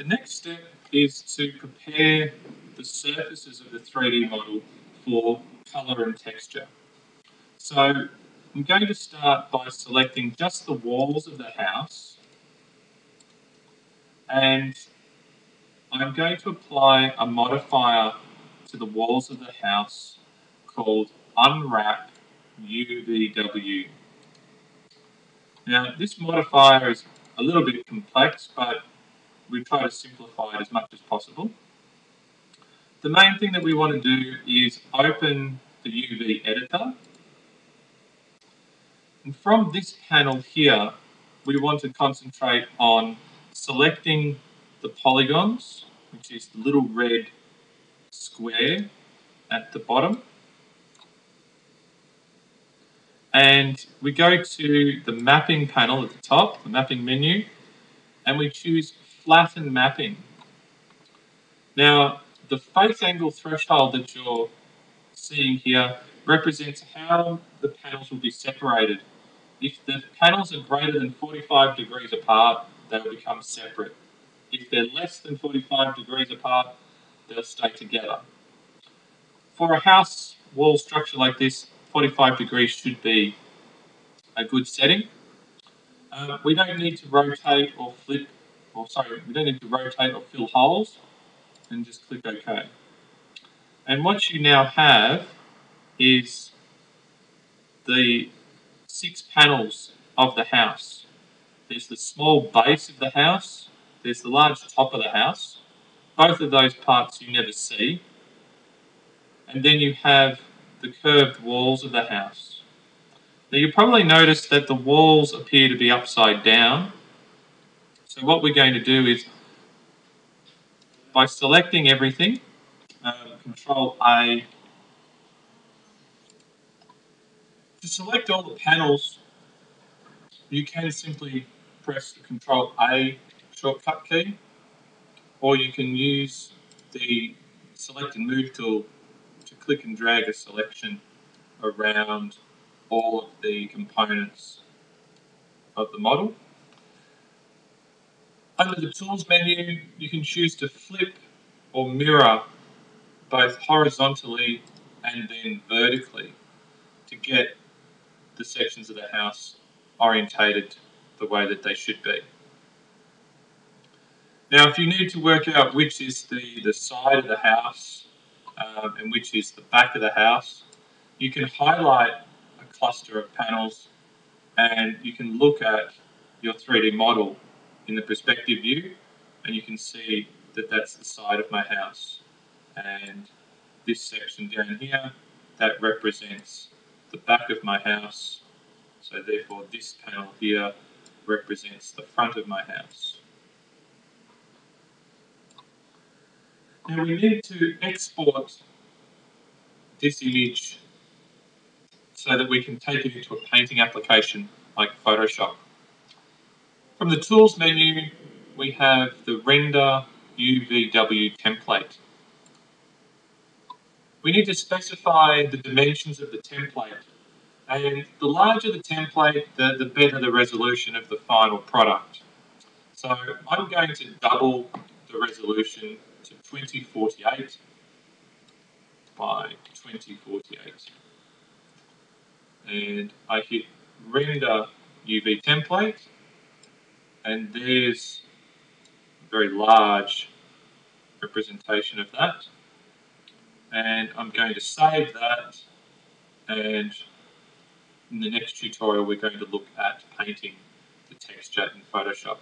The next step is to prepare the surfaces of the 3D model for colour and texture. So I'm going to start by selecting just the walls of the house, and I'm going to apply a modifier to the walls of the house called unwrap UVW. Now this modifier is a little bit complex, but we try to simplify it as much as possible. The main thing that we want to do is open the UV editor. And from this panel here, we want to concentrate on selecting the polygons, which is the little red square at the bottom. And we go to the mapping panel at the top, the mapping menu, and we choose flatten mapping. Now, the face angle threshold that you're seeing here represents how the panels will be separated. If the panels are greater than 45 degrees apart, they will become separate. If they're less than 45 degrees apart, they'll stay together. For a house wall structure like this, 45 degrees should be a good setting. We don't need to rotate or we don't need to rotate or fill holes, and just click OK. And what you now have is the 6 panels of the house. There's the small base of the house, there's the large top of the house. Both of those parts you never see. And then you have the curved walls of the house. Now you probably noticed that the walls appear to be upside down. So what we're going to do is, by selecting everything, Control A, to select all the panels, you can simply press the Control A shortcut key, or you can use the Select and Move tool to click and drag a selection around all of the components of the model. Under the Tools menu, you can choose to flip or mirror both horizontally and then vertically to get the sections of the house orientated the way that they should be. Now, if you need to work out which is the side of the house and which is the back of the house, you can highlight a cluster of panels and you can look at your 3D model in the perspective view, and you can see that that's the side of my house. And this section down here, that represents the back of my house. So therefore this panel here represents the front of my house. Now we need to export this image so that we can take it into a painting application like Photoshop. From the Tools menu, we have the Render UVW template. We need to specify the dimensions of the template, and the larger the template, the better the resolution of the final product. So I'm going to double the resolution to 2048 by 2048. And I hit Render UV template, and there's a very large representation of that. And I'm going to save that, and in the next tutorial we're going to look at painting the texture in Photoshop.